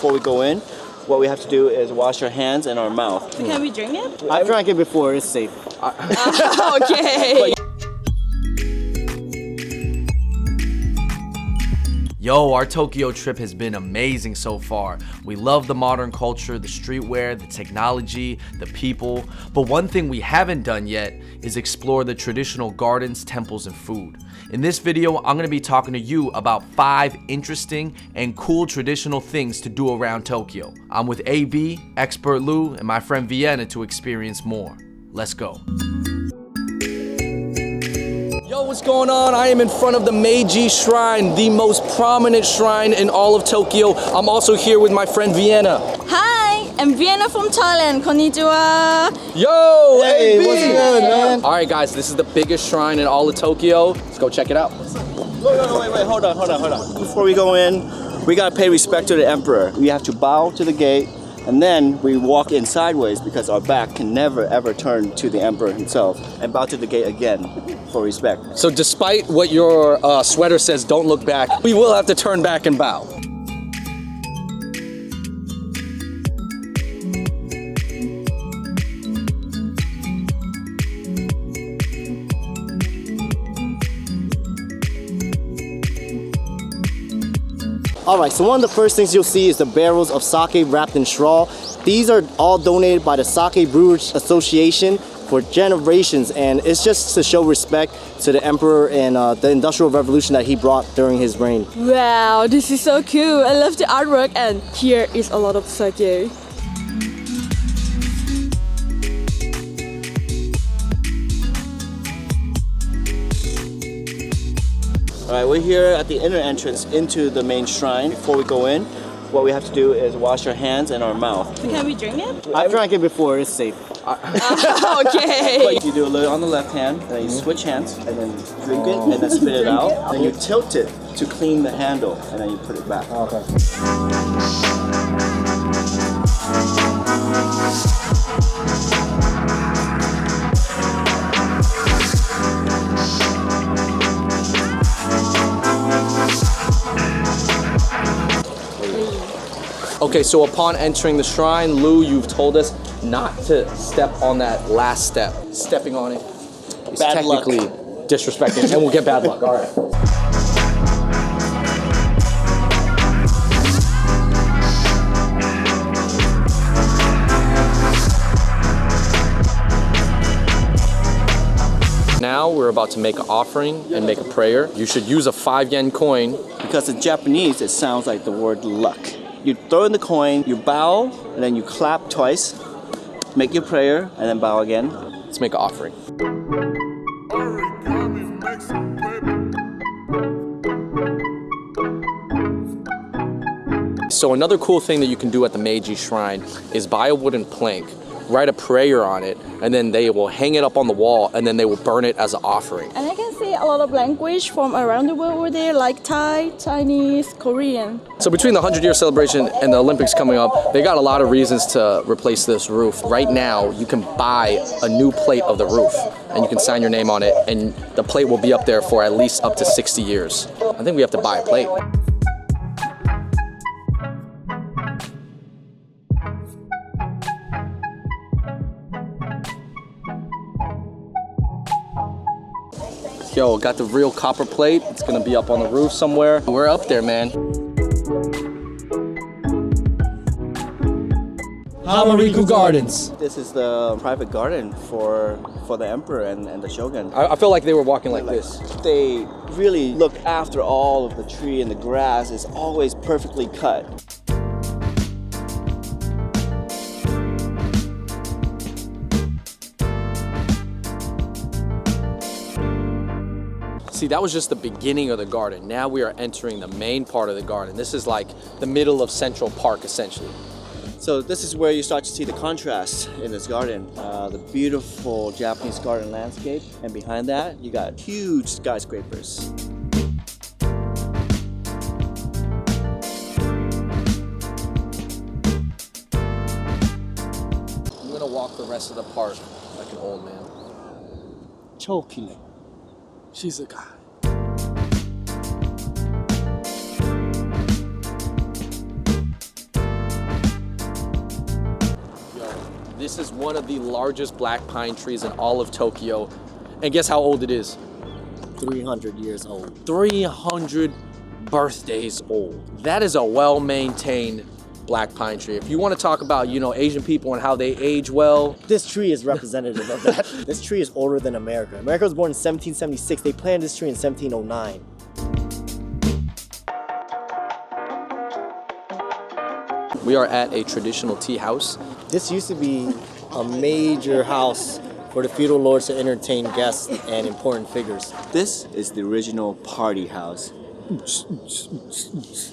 before we go in, what we have to do is wash our hands and our mouth. Can we drink it? I've drank it before, it's safe. Okay. Yo, our Tokyo trip has been amazing so far. We love the modern culture, the streetwear, the technology, the people. But one thing we haven't done yet is explore the traditional gardens, temples, and food. In this video, I'm gonna be talking to you about 5 interesting and cool traditional things to do around Tokyo. I'm with AB, Expert Lou, and my friend Vienna to experience more. Let's go. Yo, what's going on? I am in front of the Meiji Shrine, the most prominent shrine in all of Tokyo. I'm also here with my friend Vienna. Hi, I'm Vienna from Thailand. Konnichiwa. Yo, Hey, AB! what's good, man? All right, guys, this is the biggest shrine in all of Tokyo. Let's go check it out. No, wait, hold on. Before we go in, we gotta pay respect to the emperor. We have to bow to the gate, and then we walk in sideways because our back can never ever turn to the emperor himself, and bow to the gate again for respect. So despite what your sweater says, don't look back, we will have to turn back and bow. Alright, so one of the first things you'll see is the barrels of sake wrapped in straw. These are all donated by the Sake Brewers Association for generations, and it's just to show respect to the emperor and the Industrial Revolution that he brought during his reign. Wow, this is so cool. I love the artwork, and here is a lot of sake. Alright, we're here at the inner entrance into the main shrine. Before we go in, what we have to do is wash our hands and our mouth. Can we drink it? I've drank it before, it's safe. Okay. You do a little on the left hand, and then you switch hands, and then drink it, and then spit it out. Then you tilt it to clean the handle, and then you put it back. Okay, so upon entering the shrine, Lou, you've told us not to step on that last step. Stepping on it is Bad luck. technically disrespecting, and we'll get bad luck. All right. Now we're about to make an offering and make a prayer. You should use a 5 yen coin. Because in Japanese, it sounds like the word luck. You throw in the coin, you bow, and then you clap twice, make your prayer, and then bow again. Let's make an offering. So another cool thing that you can do at the Meiji Shrine is buy a wooden plank, write a prayer on it, and then they will hang it up on the wall, and then they will burn it as an offering. And I can see a lot of language from around the world over there, like Thai, Chinese, Korean. So between the 100-year celebration and the Olympics coming up, they got a lot of reasons to replace this roof. Right now, you can buy a new plate of the roof, and you can sign your name on it, and the plate will be up there for at least up to 60 years. I think we have to buy a plate. Yo, got the real copper plate. It's gonna be up on the roof somewhere. We're up there, man. Hamariku Gardens. This is the private garden for the emperor and the shogun. I feel like they were walking like this. They really look after all of the tree, and the grass is always perfectly cut. See, that was just the beginning of the garden. Now we are entering the main part of the garden. This is like the middle of Central Park, essentially. So this is where you start to see the contrast in this garden. The beautiful Japanese garden landscape, and behind that, you got huge skyscrapers. I'm gonna walk the rest of the park like an old man. Choking. She's a guy. This is one of the largest black pine trees in all of Tokyo. And guess how old it is? 300 years old. 300 birthdays old. That is a well-maintained black pine tree. If you want to talk about, you know, Asian people and how they age well. This tree is representative of that. This tree is older than America. America was born in 1776. They planted this tree in 1709. We are at a traditional tea house. This used to be a major house for the feudal lords to entertain guests and important figures. This is the original party house.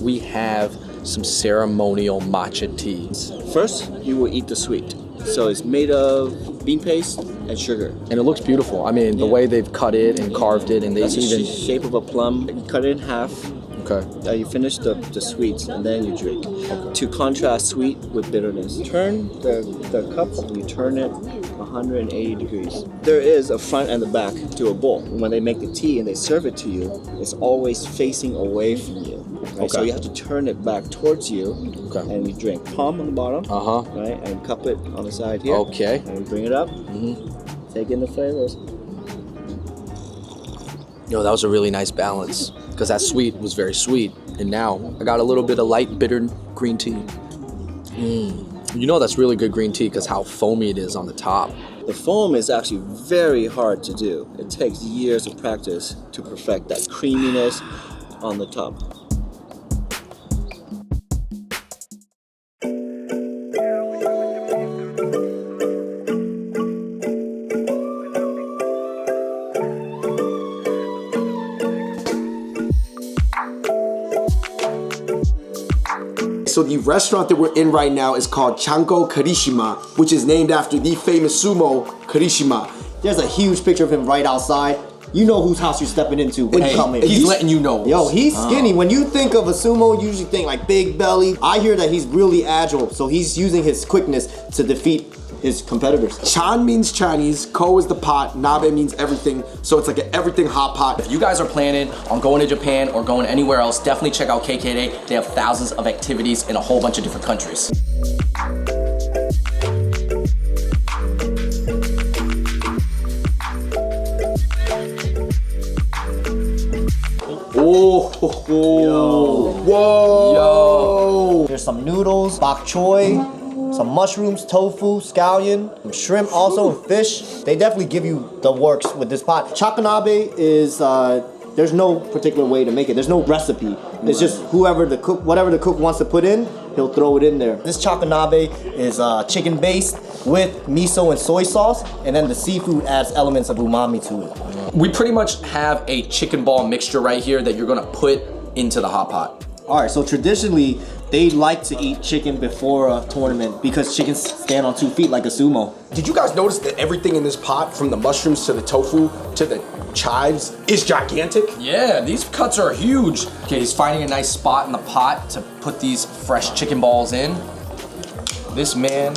We have some ceremonial matcha teas. First, you will eat the sweet. So it's made of bean paste and sugar. And it looks beautiful. I mean, the way they've cut it and carved it, and they That's even... the shape of a plum. You cut it in half. Okay. You finish the sweets and then you drink. Okay. To contrast sweet with bitterness. Turn the cup, you turn it 180 degrees. There is a front and the back to a bowl. When they make the tea and they serve it to you, it's always facing away from you. Right? Okay. So you have to turn it back towards you, Okay. and you drink. Palm on the bottom, right, and cup it on the side here. Okay. And bring it up. Take in the flavors. Yo, that was a really nice balance, because that sweet was very sweet, and now I got a little bit of light bitter green tea. You know that's really good green tea because how foamy it is on the top. The foam is actually very hard to do. It takes years of practice to perfect that creaminess on the top. So the restaurant that we're in right now is called Chanko Kashima, which is named after the famous sumo Kashima. There's a huge picture of him right outside. You know whose house you're stepping into when you come in. He's letting you know. Yo, he's skinny. When you think of a sumo, you usually think like big belly. I hear that he's really agile, so he's using his quickness to defeat his competitors. Chan means Chinese, ko is the pot, nabe means everything, so it's like an everything hot pot. If you guys are planning on going to Japan or going anywhere else, definitely check out KKday. They have thousands of activities in a whole bunch of different countries. Oh, whoa. Yo. There's some noodles, bok choy, some mushrooms, tofu, scallion, some shrimp also, and fish. They definitely give you the works with this pot. Chakanabe is, there's no particular way to make it. There's no recipe. It's just whatever the cook wants to put in, he'll throw it in there. This chakanabe is chicken based with miso and soy sauce, and then the seafood adds elements of umami to it. We pretty much have a chicken ball mixture right here that you're gonna put into the hot pot. All right, so traditionally, they like to eat chicken before a tournament because chickens stand on 2 feet like a sumo. Did you guys notice that everything in this pot, from the mushrooms to the tofu to the chives, is gigantic? Yeah, these cuts are huge. Okay, he's finding a nice spot in the pot to put these fresh chicken balls in. This man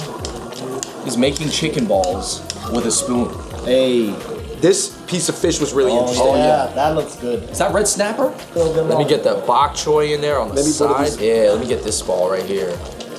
is making chicken balls with a spoon. Hey. This piece of fish was really interesting. Oh yeah, that looks good. Is that red snapper? Let me get the bok choy in there on the side. Yeah, let me get this ball right here.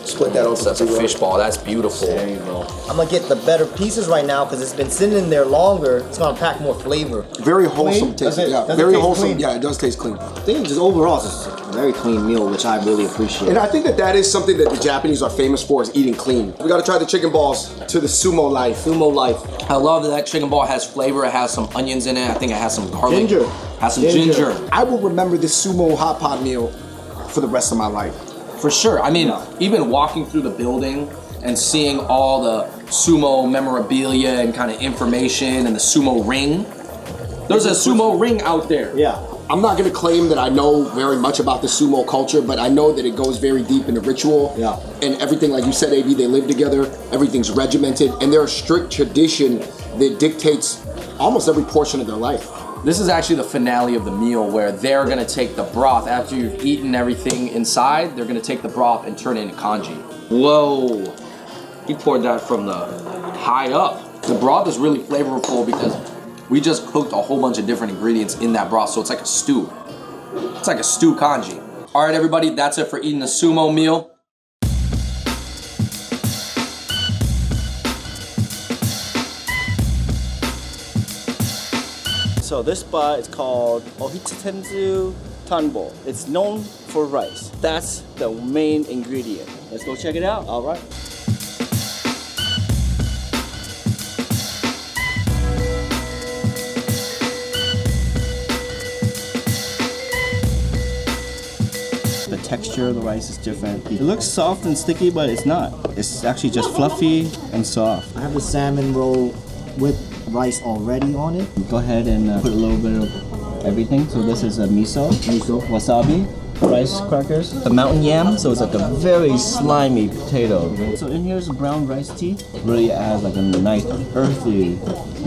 Split that open. That's a fish ball. That's beautiful. There you go. I'm gonna get the better pieces right now because it's been sitting in there longer. It's gonna pack more flavor. Very wholesome taste. Yeah, Does it very taste wholesome. clean? Yeah, it does taste clean. I think just overall, it's just a very clean meal, which I really appreciate. And I think that is something that the Japanese are famous for, is eating clean. We gotta try the chicken balls to the sumo life. Sumo life. I love that chicken ball has flavor. It has some onions in it. I think it has some garlic. Ginger. Has some ginger. I will remember this sumo hot pot meal for the rest of my life. For sure. I mean, even walking through the building and seeing all the sumo memorabilia and kind of information and the sumo ring. There's a sumo ring out there. Yeah. I'm not gonna claim that I know very much about the sumo culture, but I know that it goes very deep into ritual. Yeah. And everything, like you said, AB, they live together, everything's regimented, and there's a strict tradition that dictates almost every portion of their life. This is actually the finale of the meal where they're gonna take the broth after you've eaten everything inside. They're gonna take the broth and turn it into kanji. Whoa! He poured that from the high up. The broth is really flavorful because we just cooked a whole bunch of different ingredients in that broth, so it's like a stew. It's like a stew kanji. All right, everybody, that's it for eating the sumo meal. So this spot is called Ohitsutenzu Tanbo. It's known for rice. That's the main ingredient. Let's go check it out. All right. The texture of the rice is different. It looks soft and sticky, but it's not. It's actually just fluffy and soft. I have the salmon roll with rice already on it. Go ahead and put a little bit of everything. So this is a miso, wasabi, rice crackers, the mountain yam. So it's like a very slimy potato. So in here's brown rice tea. Really adds like a nice earthy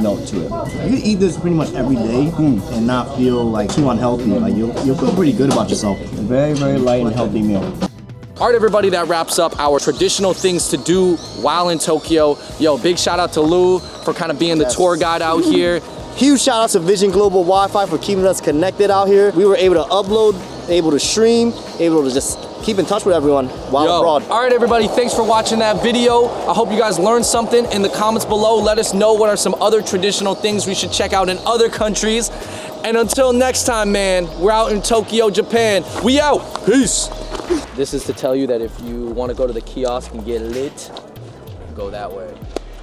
note to it. You can eat this pretty much every day and not feel like too unhealthy. Like you'll feel pretty good about yourself. Very, very light and healthy meal. All right, everybody, that wraps up our traditional things to do while in Tokyo. Yo, big shout out to Lou for kind of being the tour guide out here. Huge shout out to Vision Global Wi-Fi for keeping us connected out here. We were able to upload, able to stream, able to just keep in touch with everyone while abroad. All right, everybody, thanks for watching that video. I hope you guys learned something. In the comments below, let us know what are some other traditional things we should check out in other countries. And until next time, man, we're out in Tokyo, Japan. We out. Peace. This is to tell you that if you want to go to the kiosk and get lit, go that way.